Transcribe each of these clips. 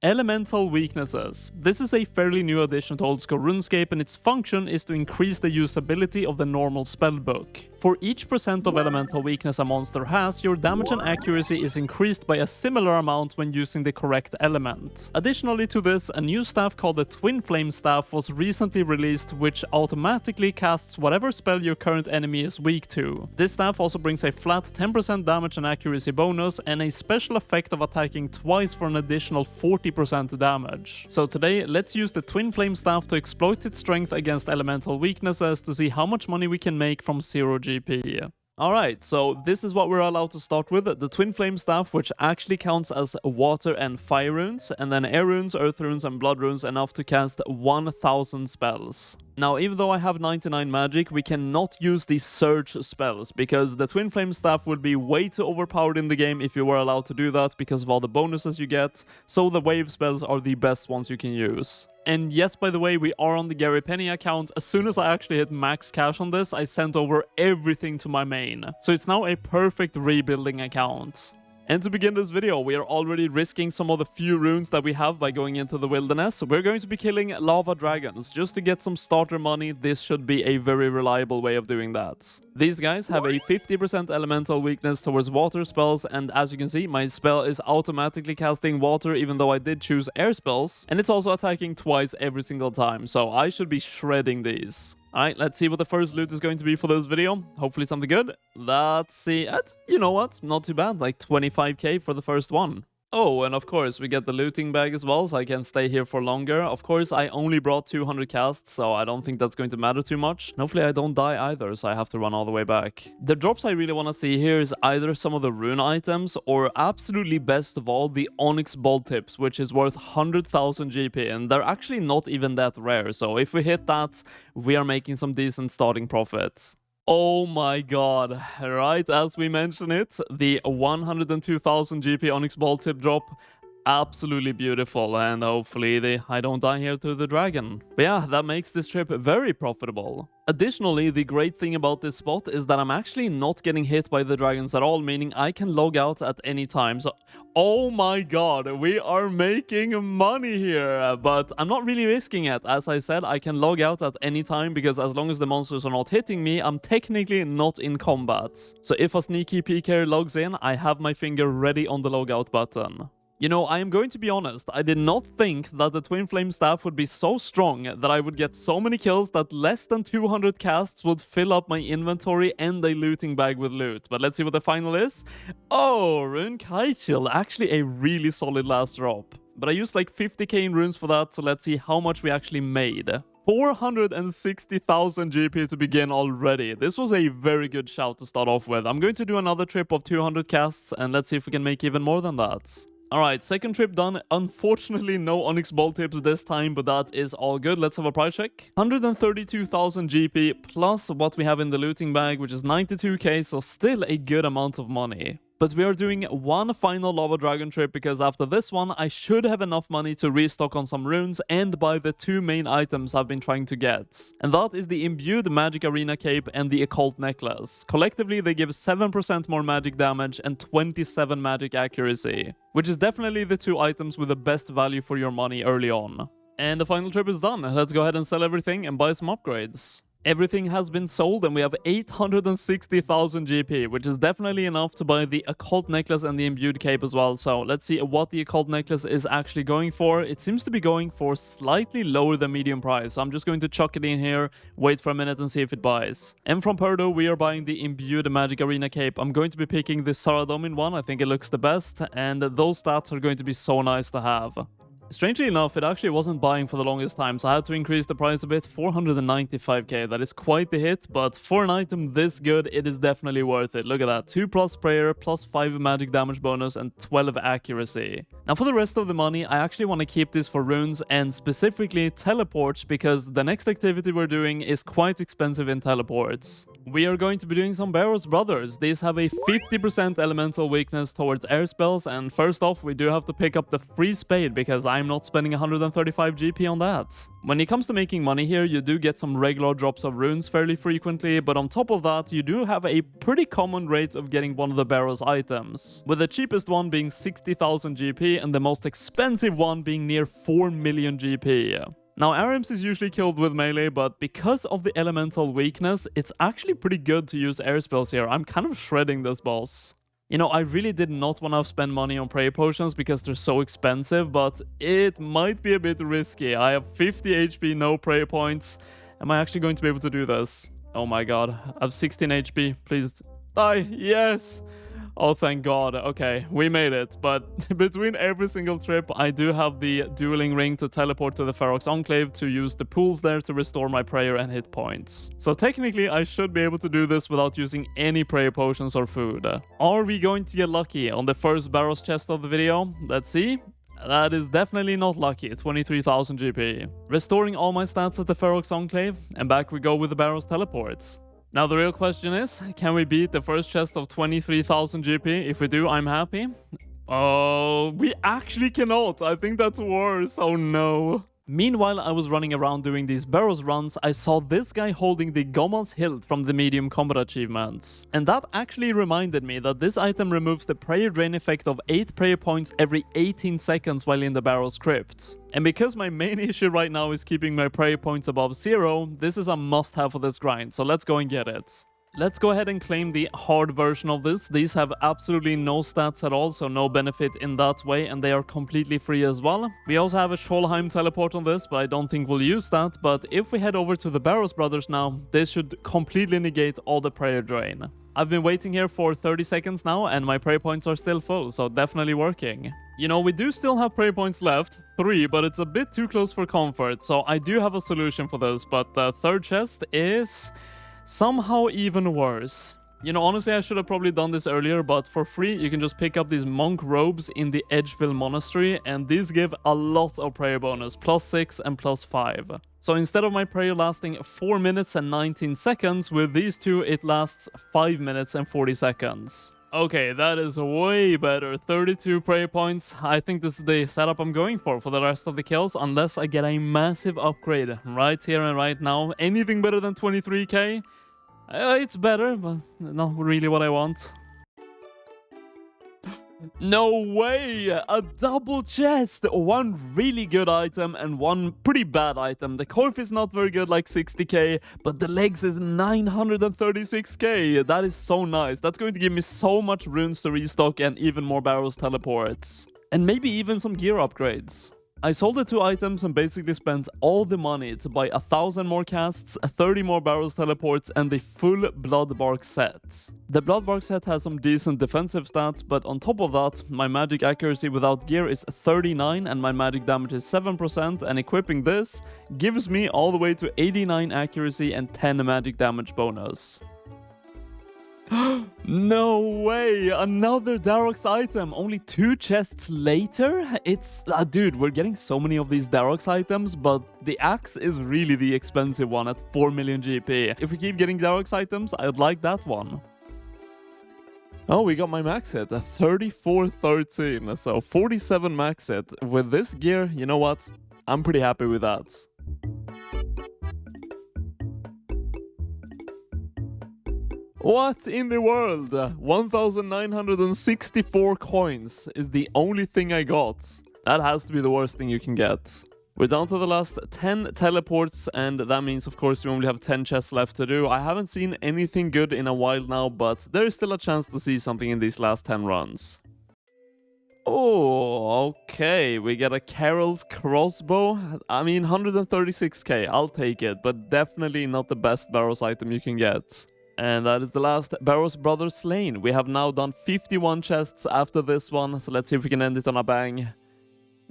Elemental weaknesses. This is a fairly new addition to old school RuneScape, and its function is to increase the usability of the normal spellbook. For each % of elemental weakness a monster has, your damage and accuracy is increased by a similar amount when using the correct element. Additionally to this, a new staff called the Twin Flame Staff was recently released, which automatically casts whatever spell your current enemy is weak to. This staff also brings a flat 10% damage and accuracy bonus and a special effect of attacking twice for an additional 40% damage. So today, let's use the Twin Flame Staff to exploit its strength against elemental weaknesses to see how much money we can make from 0 GP. Alright, so this is what we're allowed to start with, the Twin Flame Staff, which actually counts as water and fire runes, and then air runes, earth runes, and blood runes enough to cast 1000 spells. Now, even though I have 99 magic, we cannot use these surge spells, because the Twin Flame Staff would be way too overpowered in the game if you were allowed to do that because of all the bonuses you get, so the wave spells are the best ones you can use. And yes, by the way, we are on the Gary Penny account. As soon as I actually hit max cash on this, I sent over everything to my main. So it's now a perfect rebuilding account. And to begin this video, we are already risking some of the few runes that we have by going into the wilderness. We're going to be killing lava dragons. Just to get some starter money, this should be a very reliable way of doing that. These guys have a 50% elemental weakness towards water spells, and as you can see, my spell is automatically casting water even though I did choose air spells, and it's also attacking twice every single time, so I should be shredding these. Alright, let's see what the first loot is going to be for this video. Hopefully something good. Let's see. You know what? Not too bad. Like 25k for the first one. Oh, and of course, we get the looting bag as well, so I can stay here for longer. Of course, I only brought 200 casts, so I don't think that's going to matter too much. And hopefully I don't die either, so I have to run all the way back. The drops I really want to see here is either some of the rune items, or absolutely best of all, the Onyx Bolt Tips, which is worth 100,000 GP, and they're actually not even that rare, so if we hit that, we are making some decent starting profits. Oh my god, right as we mention it, the 102,000 GP Onyx Ball Tip drop, absolutely beautiful, and hopefully I don't die here to the dragon. But yeah, that makes this trip very profitable. Additionally, the great thing about this spot is that I'm actually not getting hit by the dragons at all, meaning I can log out at any time. So, oh my god, we are making money here, but I'm not really risking it. As I said, I can log out at any time because as long as the monsters are not hitting me, I'm technically not in combat. So if a sneaky PKer logs in, I have my finger ready on the logout button. You know, I am going to be honest, I did not think that the Twin Flame Staff would be so strong that I would get so many kills that less than 200 casts would fill up my inventory and a looting bag with loot. But let's see what the final is. Oh, Hueycoatl, actually a really solid last drop. But I used like 50k in runes for that, so let's see how much we actually made. 460,000 GP to begin already. This was a very good shout to start off with. I'm going to do another trip of 200 casts, and let's see if we can make even more than that. Alright, second trip done. Unfortunately, no Onyx Ball Tips this time, but that is all good. Let's have a price check. 132,000 GP plus what we have in the looting bag, which is 92k, so still a good amount of money. But we are doing one final Lava Dragon trip because after this one, I should have enough money to restock on some runes and buy the two main items I've been trying to get. And that is the Imbued Magic Arena Cape and the Occult Necklace. Collectively, they give 7% more magic damage and 27 magic accuracy, which is definitely the two items with the best value for your money early on. And the final trip is done. Let's go ahead and sell everything and buy some upgrades. Everything has been sold and we have 860,000 GP, which is definitely enough to buy the Occult Necklace and the Imbued Cape as well. So let's see what the Occult Necklace is actually going for. It seems to be going for slightly lower than medium price. So I'm just going to chuck it in here, wait for a minute and see if it buys. And from Perdo, we are buying the Imbued Magic Arena Cape. I'm going to be picking the Saradomin one. I think it looks the best. And those stats are going to be so nice to have. Strangely enough, it actually wasn't buying for the longest time, so I had to increase the price a bit. 495k, that is quite the hit, but for an item this good, it is definitely worth it. Look at that, 2+ prayer, +5 magic damage bonus, and 12 accuracy. Now for the rest of the money, I actually want to keep this for runes, and specifically teleports, because the next activity we're doing is quite expensive in teleports. We are going to be doing some Barrows Brothers. These have a 50% elemental weakness towards air spells, and first off, we do have to pick up the free spade, because I I'm not spending 135 GP on that. When it comes to making money here, you do get some regular drops of runes fairly frequently, but on top of that, you do have a pretty common rate of getting one of the Barrow's items, with the cheapest one being 60,000 GP and the most expensive one being near 4 million GP. Now, Arims is usually killed with melee, but because of the elemental weakness, it's actually pretty good to use air spells here. I'm kind of shredding this boss. You know, I really did not want to spend money on prayer potions because they're so expensive, but it might be a bit risky. I have 50 HP, no prayer points. Am I actually going to be able to do this? Oh my god, I have 16 HP. Please die. Yes! Oh, thank god. Okay, we made it. But between every single trip, I do have the dueling ring to teleport to the Ferox Enclave to use the pools there to restore my prayer and hit points. So technically, I should be able to do this without using any prayer potions or food. Are we going to get lucky on the first Barrow's chest of the video? Let's see. That is definitely not lucky. 23,000 GP. Restoring all my stats at the Ferox Enclave, and back we go with the Barrow's teleports. Now the real question is, can we beat the first chest of 23,000 GP? If we do, I'm happy. Oh, we actually cannot. I think that's worse. Oh no. Meanwhile, I was running around doing these Barrows runs, I saw this guy holding the Gomal's Hilt from the medium combat achievements. And that actually reminded me that this item removes the prayer drain effect of 8 prayer points every 18 seconds while in the Barrow's crypt. And because my main issue right now is keeping my prayer points above 0, this is a must-have for this grind, so let's go and get it. Let's go ahead and claim the hard version of this. These have absolutely no stats at all, so no benefit in that way, and they are completely free as well. We also have a Scholheim teleport on this, but I don't think we'll use that. But if we head over to the Barrows Brothers now, this should completely negate all the prayer drain. I've been waiting here for 30 seconds now, and my prayer points are still full, so definitely working. You know, we do still have prayer points left, 3, but it's a bit too close for comfort, so I do have a solution for this, but the third chest is somehow even worse. You know, honestly, I should have probably done this earlier, but for free, you can just pick up these monk robes in the Edgeville Monastery, and these give a lot of prayer bonus, +6 and +5. So instead of my prayer lasting 4 minutes and 19 seconds, with these two, it lasts 5 minutes and 40 seconds. Okay, that is way better. 32 prayer points. I think this is the setup I'm going for the rest of the kills, unless I get a massive upgrade right here and right now. Anything better than 23k? It's better, but not really what I want. No way! A double chest! One really good item and one pretty bad item. The Corf is not very good, like 60k, but the legs is 936k. That is so nice. That's going to give me so much runes to restock and even more Barrows teleports. And maybe even some gear upgrades. I sold the 2 items and basically spent all the money to buy 1,000 more casts, 30 more Barrows teleports, and the full Bloodbark set. The Bloodbark set has some decent defensive stats, but on top of that, my magic accuracy without gear is 39 and my magic damage is 7%, and equipping this gives me all the way to 89 accuracy and 10 magic damage bonus. No way! Another Darox item! Only 2 chests later? It's... dude, we're getting so many of these Darox items, but the axe is really the expensive one at 4 million GP. If we keep getting Darox items, I'd like that one. Oh, we got my max hit, a 3413, so 47 max hit. With this gear, you know what? I'm pretty happy with that. What in the world? 1,964 coins is the only thing I got. That has to be the worst thing you can get. We're down to the last 10 teleports, and that means, of course, we only have 10 chests left to do. I haven't seen anything good in a while now, but there is still a chance to see something in these last 10 runs. Oh, okay, we get a Carol's crossbow. I mean, 136k, I'll take it, but definitely not the best Barrows item you can get. And that is the last Barrows Brothers slain. We have now done 51 chests after this one, so let's see if we can end it on a bang.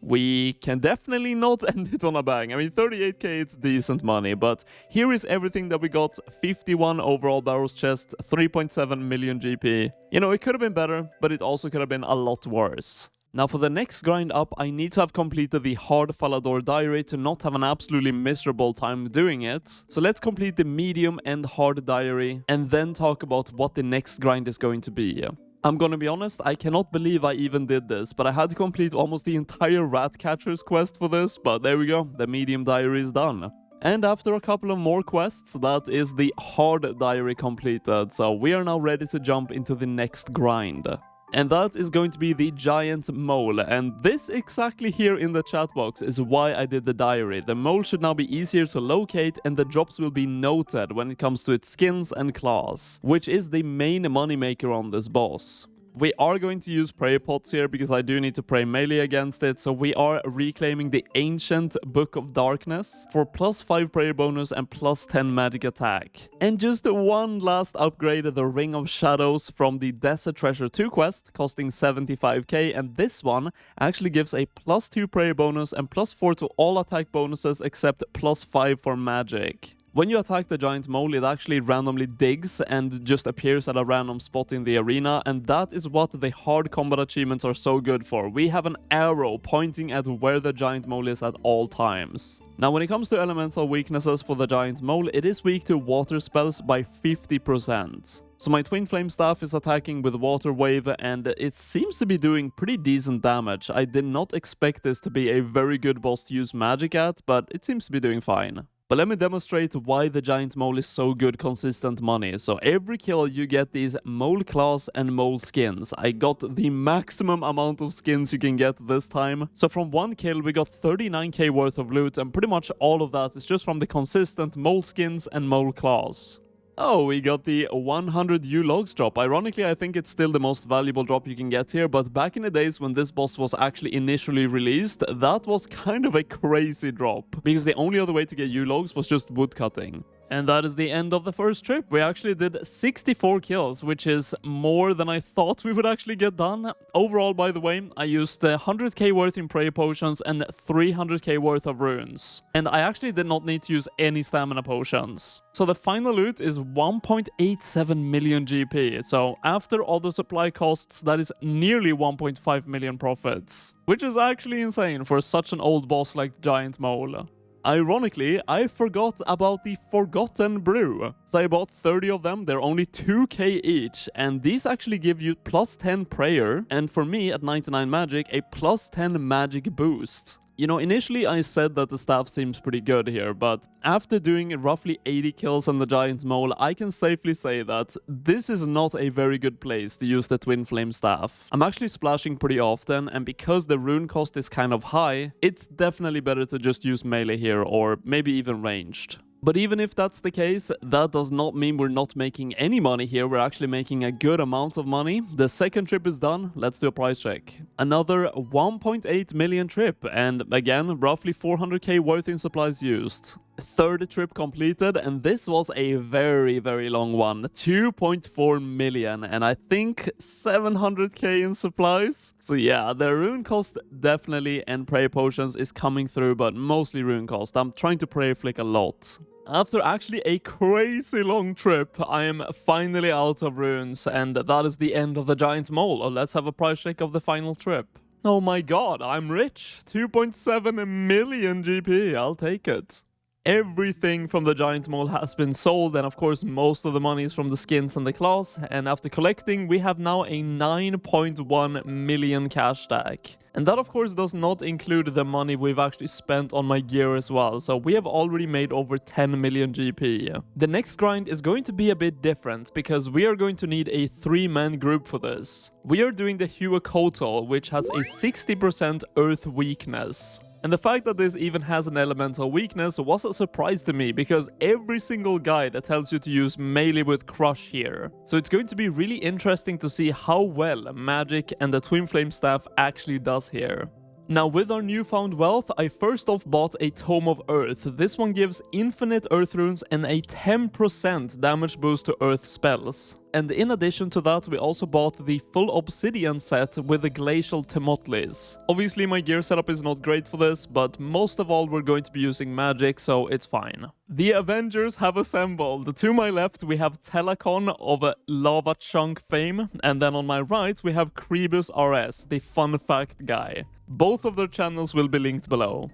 We can definitely not end it on a bang. I mean, 38k, it's decent money, but here is everything that we got. 51 overall Barrows chests, 3.7 million GP. You know, it could have been better, but it also could have been a lot worse. Now for the next grind up, I need to have completed the hard Falador diary to not have an absolutely miserable time doing it. So let's complete the medium and hard diary and then talk about what the next grind is going to be. I'm gonna be honest, I cannot believe I even did this, but I had to complete almost the entire Ratcatcher's quest for this, but there we go, the medium diary is done. And after a couple of more quests, that is the hard diary completed, so we are now ready to jump into the next grind. And that is going to be the giant mole, and this exactly here in the chat box is why I did the diary. The mole should now be easier to locate and the drops will be noted when it comes to its skins and claws, which is the main moneymaker on this boss. We are going to use prayer pots here because I do need to pray melee against it, so we are reclaiming the Ancient Book of Darkness for +5 prayer bonus and +10 magic attack. And just one last upgrade, the Ring of Shadows from the Desert Treasure 2 quest, costing 75k, and this one actually gives a +2 prayer bonus and +4 to all attack bonuses except +5 for magic. When you attack the giant mole, it actually randomly digs and just appears at a random spot in the arena, and that is what the hard combat achievements are so good for. We have an arrow pointing at where the giant mole is at all times. Now, when it comes to elemental weaknesses for the giant mole, it is weak to water spells by 50%. So my Twin Flame Staff is attacking with Water Wave, and it seems to be doing pretty decent damage. I did not expect this to be a very good boss to use magic at, but it seems to be doing fine. But let me demonstrate why the giant mole is so good consistent money. So every kill you get these mole claws and mole skins. I got the maximum amount of skins you can get this time. So from one kill we got 39k worth of loot, and pretty much all of that is just from the consistent mole skins and mole claws. Oh, we got the 100 U logs drop. Ironically, I think it's still the most valuable drop you can get here, but back in the days when this boss was actually initially released, that was kind of a crazy drop, because the only other way to get U logs was just woodcutting. And that is the end of the first trip. We actually did 64 kills, which is more than I thought we would actually get done. Overall, by the way, I used 100k worth in prayer potions and 300k worth of runes. And I actually did not need to use any stamina potions. So the final loot is 1.87 million GP. So after all the supply costs, that is nearly 1.5 million profits. Which is actually insane for such an old boss like the Giant Mole. Ironically, I forgot about the Forgotten Brew. So I bought 30 of them, they're only 2k each, and these actually give you +10 prayer, and for me at 99 magic, a +10 magic boost. You know, initially I said that the staff seems pretty good here, but after doing roughly 80 kills on the Giant Mole, I can safely say that this is not a very good place to use the Twin Flame Staff. I'm actually splashing pretty often, and because the rune cost is kind of high, it's definitely better to just use melee here, or maybe even ranged. But even if that's the case, that does not mean we're not making any money here. We're actually making a good amount of money. The second trip is done. Let's do a price check. Another 1.8 million trip, and again, roughly 400k worth in supplies used. Third trip completed, and this was a very, very long one. 2.4 million, and I think 700k in supplies. So yeah, the rune cost definitely, and prayer potions is coming through, but mostly rune cost. I'm trying to prayer flick a lot. After actually a crazy long trip, I am finally out of runes, and that is the end of the Giant Mole. Let's have a price check of the final trip. Oh my god, I'm rich! 2.7 million GP, I'll take it. Everything from the Giant Mole has been sold, and of course most of the money is from the skins and the claws, and after collecting we have now a 9.1 million cash stack. And that of course does not include the money we've actually spent on my gear as well, so we have already made over 10 million GP. The next grind is going to be a bit different, because we are going to need a 3-man group for this. We are doing the Hueycoatl, which has a 60% earth weakness. And the fact that this even has an elemental weakness was a surprise to me, because every single guide tells you to use melee with Crush here. So it's going to be really interesting to see how well magic and the Twin Flame Staff actually does here. Now with our newfound wealth, I first off bought a Tome of Earth. This one gives infinite earth runes and a 10% damage boost to earth spells. And in addition to that, we also bought the full obsidian set with the glacial Temotlis. Obviously my gear setup is not great for this, but most of all we're going to be using magic, so it's fine. The Avengers have assembled. To my left we have Telacon of Lava Chunk fame, and then on my right we have Crebus RS, the fun fact guy. Both of their channels will be linked below.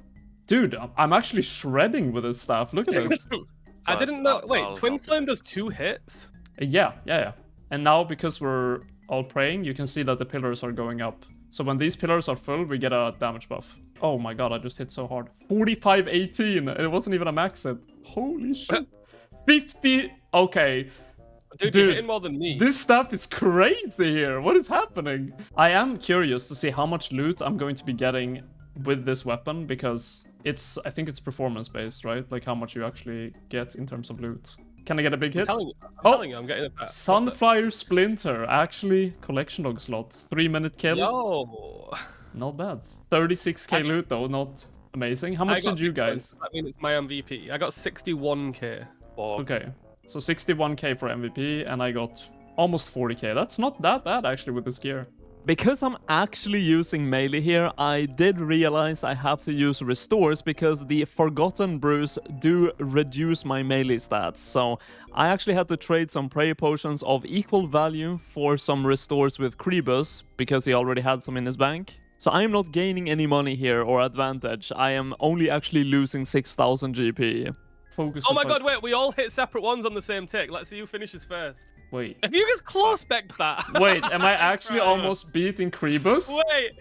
Dude, I'm actually shredding with this stuff. Look at this. I didn't know. Wait, Twin Flame does 2 hits? Yeah. And now because we're all praying, you can see that the pillars are going up. So when these pillars are full, we get a damage buff. Oh my god, I just hit so hard. 45-18. It wasn't even a max hit. Holy shit. 50. Okay. Dude, you're hitting more than me. This stuff is crazy here. What is happening? I am curious to see how much loot I'm going to be getting with this weapon, because I think it's performance based, right? Like how much you actually get in terms of loot. Can I get a big hit? I'm telling you, I'm getting a Sunfire Splinter, actually collection log slot, 3-minute kill. Yo, not bad. 36k loot though, not amazing. How much did you guys? I mean, it's my MVP. I got 61k. Okay, so 61k for MVP, and I got almost 40k. That's not that bad actually with this gear. Because I'm actually using melee here, I did realize I have to use restores because the Forgotten Brews do reduce my melee stats. So I actually had to trade some prayer potions of equal value for some restores with Krebus because he already had some in his bank. So I am not gaining any money here or advantage. I am only actually losing 6,000 GP. Focus. Oh my god, wait, we all hit separate ones on the same tick. Let's see who finishes first. Wait. Have you just close-spec'd that? Wait, am I actually almost beating Krebus? Wait.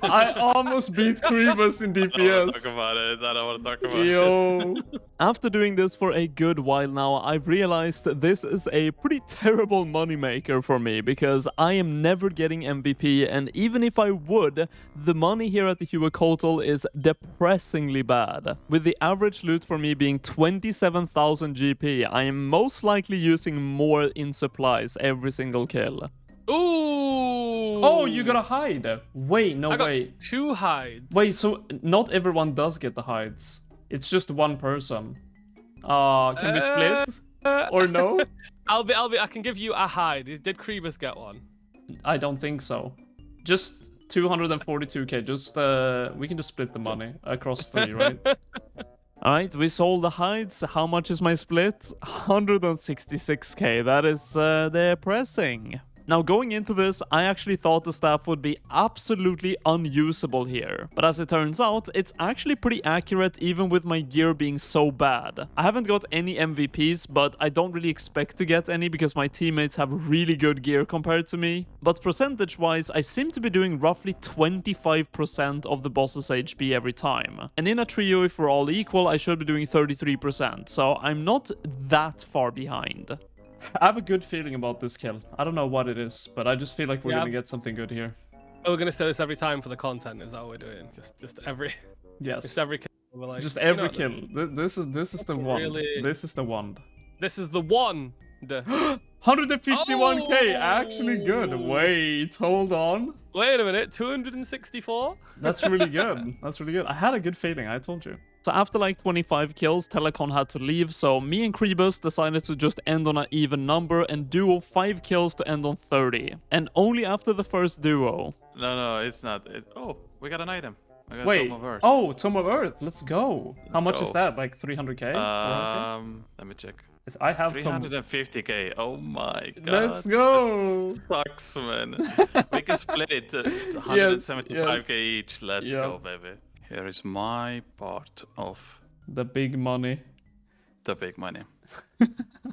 I almost beat Krebus in DPS. I don't want to talk about it. Yo. After doing this for a good while now, I've realized that this is a pretty terrible moneymaker for me because I am never getting MVP, and even if I would, the money here at the Hueycoatl is depressingly bad. With the average loot for me being 27,000 GP, I am most likely using more in supplies every single kill. Ooh! Oh, you got a hide. Wait, no, I got wait. 2 hides. Wait, so not everyone does get the hides. It's just one person. Can we split? Or no? I can give you a hide. Did Krebus get one? I don't think so. Just 242k. Just we can just split the money across 3, right? Alright, we sold the hides. How much is my split? 166k. That is depressing. Now, going into this, I actually thought the staff would be absolutely unusable here. But as it turns out, it's actually pretty accurate even with my gear being so bad. I haven't got any MVPs, but I don't really expect to get any because my teammates have really good gear compared to me. But percentage-wise, I seem to be doing roughly 25% of the boss's HP every time. And in a trio, if we're all equal, I should be doing 33%. So I'm not that far behind. I have a good feeling about this kill. I don't know what it is, but I just feel like we're gonna get something good here. Oh, we're gonna say this every time for the content. Is that what we're doing? Just every. Yes. Just every kill. We're like, just every kill. This is the one. Really... This is the one. This is the one. 151k. Actually good. Wait, hold on. Wait a minute. 264. That's really good. That's really good. I had a good feeling. I told you. So after like 25 kills, Telecon had to leave, so me and Krebus decided to just end on an even number and duo 5 kills to end on 30. And only after the first duo. No, it's not. Oh, we got an item. I got Wait. Tome of Earth. Oh, Tome of Earth. Let's go. How much is that? Like 300k? Let me check. I have 350k. Oh my god. Let's go. That sucks, man. We can split it. 175k each. Let's go, baby. Here is my part of the big money. The big money.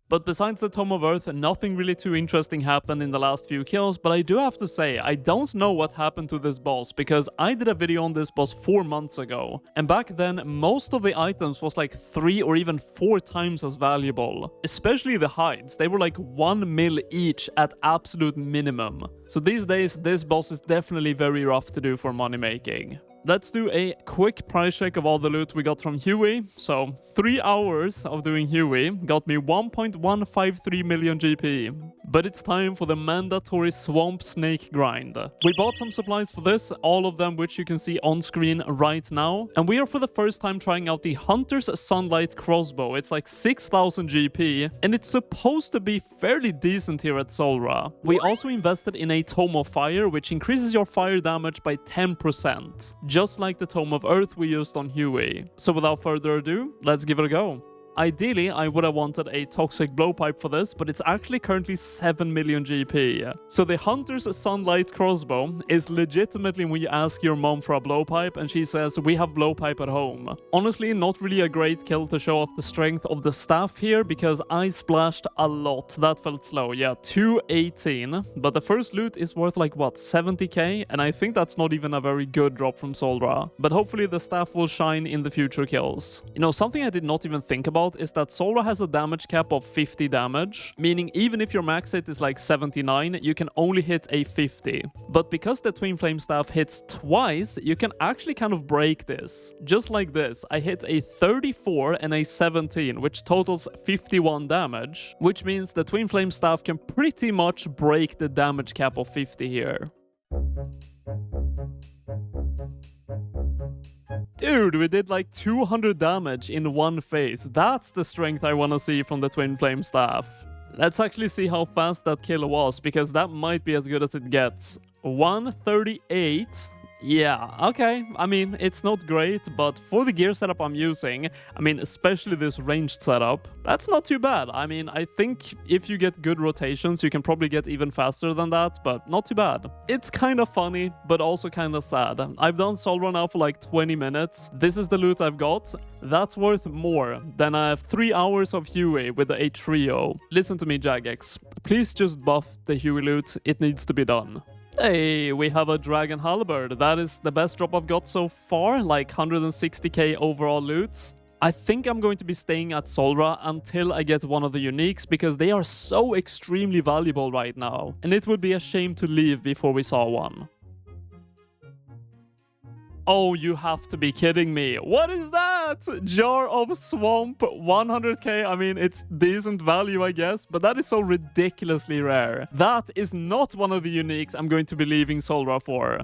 But besides the Tome of Earth, nothing really too interesting happened in the last few kills, but I do have to say, I don't know what happened to this boss, because I did a video on this boss 4 months ago, and back then, most of the items was like 3 or even 4 times as valuable. Especially the hides, they were like 1 mil each at absolute minimum. So these days, this boss is definitely very rough to do for money making. Let's do a quick price check of all the loot we got from Huey. So 3 hours of doing Huey got me 1.153 million GP. But it's time for the mandatory swamp snake grind. We bought some supplies for this, all of them which you can see on screen right now. And we are for the first time trying out the Hunter's Sunlight Crossbow. It's like 6,000 GP and it's supposed to be fairly decent here at Solra. We also invested in a Tome of Fire, which increases your fire damage by 10%. Just like the Tome of Earth we used on Huey. So without further ado, let's give it a go. Ideally, I would have wanted a toxic blowpipe for this, but it's actually currently 7 million GP. So the Hunter's Sunlight Crossbow is legitimately when you ask your mom for a blowpipe and she says, we have blowpipe at home. Honestly, not really a great kill to show off the strength of the staff here because I splashed a lot. That felt slow. Yeah, 218. But the first loot is worth like, what, 70k? And I think that's not even a very good drop from Solra. But hopefully the staff will shine in the future kills. You know, something I did not even think about is that Solra has a damage cap of 50 damage, meaning even if your max hit is like 79, you can only hit a 50. But because the Twin Flame Staff hits twice, you can actually kind of break this. Just like this, I hit a 34 and a 17, which totals 51 damage, which means the Twin Flame Staff can pretty much break the damage cap of 50 here. Dude, we did like 200 damage in one phase. That's the strength I want to see from the Twin Flame Staff. Let's actually see how fast that kill was, because that might be as good as it gets. 138. Yeah, okay. I mean, it's not great, but for the gear setup I'm using, I mean, especially this ranged setup, that's not too bad. I mean, I think if you get good rotations, you can probably get even faster than that, but not too bad. It's kind of funny, but also kind of sad. I've done Solra now for like 20 minutes. This is the loot I've got. That's worth more than 3 hours of Huey with a trio. Listen to me, Jagex. Please just buff the Huey loot. It needs to be done. Hey, we have a Dragon Halberd. That is the best drop I've got so far, like 160k overall loot. I think I'm going to be staying at Solra until I get one of the uniques because they are so extremely valuable right now, and it would be a shame to leave before we saw one. Oh, you have to be kidding me. What is that? Jar of Swamp, 100k. I mean, it's decent value, I guess, but that is so ridiculously rare. That is not one of the uniques I'm going to be leaving Solra for.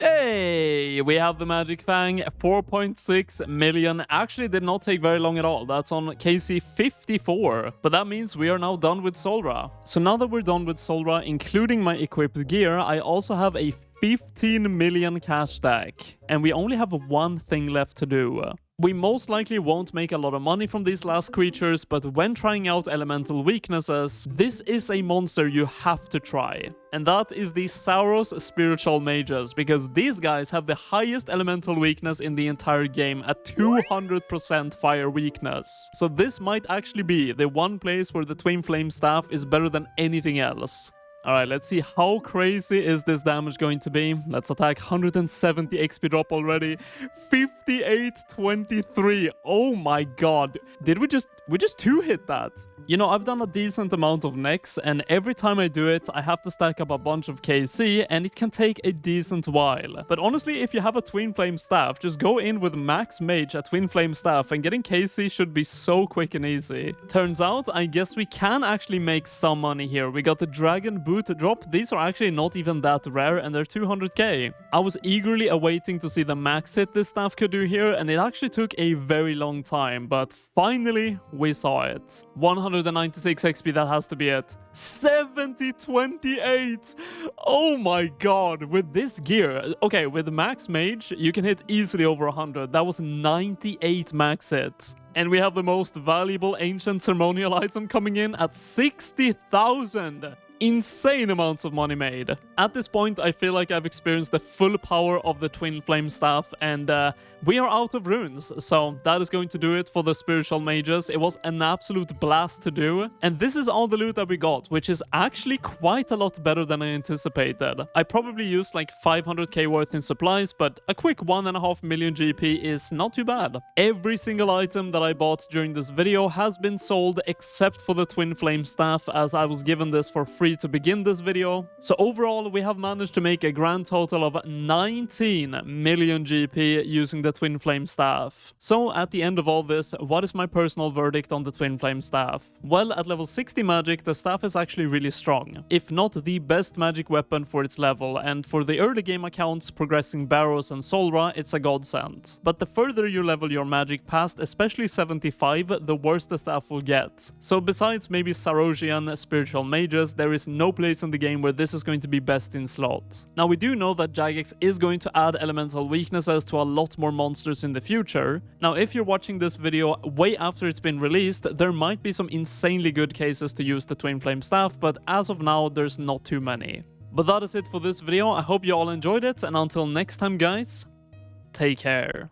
Hey, we have the Magic Fang, 4.6 million. Actually did not take very long at all. That's on KC 54. But that means we are now done with Solra. So now that we're done with Solra, including my equipped gear, I also have a 15 million cash stack. And we only have one thing left to do. We most likely won't make a lot of money from these last creatures, but when trying out elemental weaknesses, this is a monster you have to try. And that is the Sauros Spiritual Mages, because these guys have the highest elemental weakness in the entire game at 200% fire weakness. So this might actually be the one place where the Twin Flame Staff is better than anything else. Alright, let's see how crazy is this damage going to be. Let's attack. 170 XP drop already. 5823. Oh my god. Did we just two-hit that? You know, I've done a decent amount of necks, and every time I do it, I have to stack up a bunch of KC, and it can take a decent while. But honestly, if you have a Twin Flame Staff, just go in with Max Mage at Twin Flame Staff, and getting KC should be so quick and easy. Turns out, I guess we can actually make some money here. We got the Dragon Boot drop. These are actually not even that rare, and they're 200k. I was eagerly awaiting to see the max hit this staff could do here, and it actually took a very long time, but finally we saw it. 196 XP, that has to be it. 7028. Oh my god, with this gear. Okay, with Max Mage, you can hit easily over 100. That was 98 max hit. And we have the most valuable ancient ceremonial item coming in at 60,000. Insane amounts of money made. At this point, I feel like I've experienced the full power of the Twin Flame Staff, and we are out of runes, so that is going to do it for the Spiritual Mages. It was an absolute blast to do, and this is all the loot that we got, which is actually quite a lot better than I anticipated. I probably used like 500k worth in supplies, but a quick 1.5 million GP is not too bad. Every single item that I bought during this video has been sold except for the Twin Flame Staff, as I was given this for free to begin this video. So overall, we have managed to make a grand total of 19 million GP using the Twin Flame Staff. So at the end of all this, what is my personal verdict on the Twin Flame Staff? Well, at level 60 magic, the staff is actually really strong, if not the best magic weapon for its level, and for the early game accounts progressing Barrows and Solra, it's a godsend. But the further you level your magic past, especially 75, the worse the staff will get. So besides maybe Sarosian Spiritual Mages, there is is no place in the game where this is going to be best in slot. Now we do know that Jagex is going to add elemental weaknesses to a lot more monsters in the future. Now if you're watching this video way after it's been released, there might be some insanely good cases to use the Twin Flame Staff, but as of now there's not too many. But that is it for this video. I hope you all enjoyed it, and until next time guys, take care.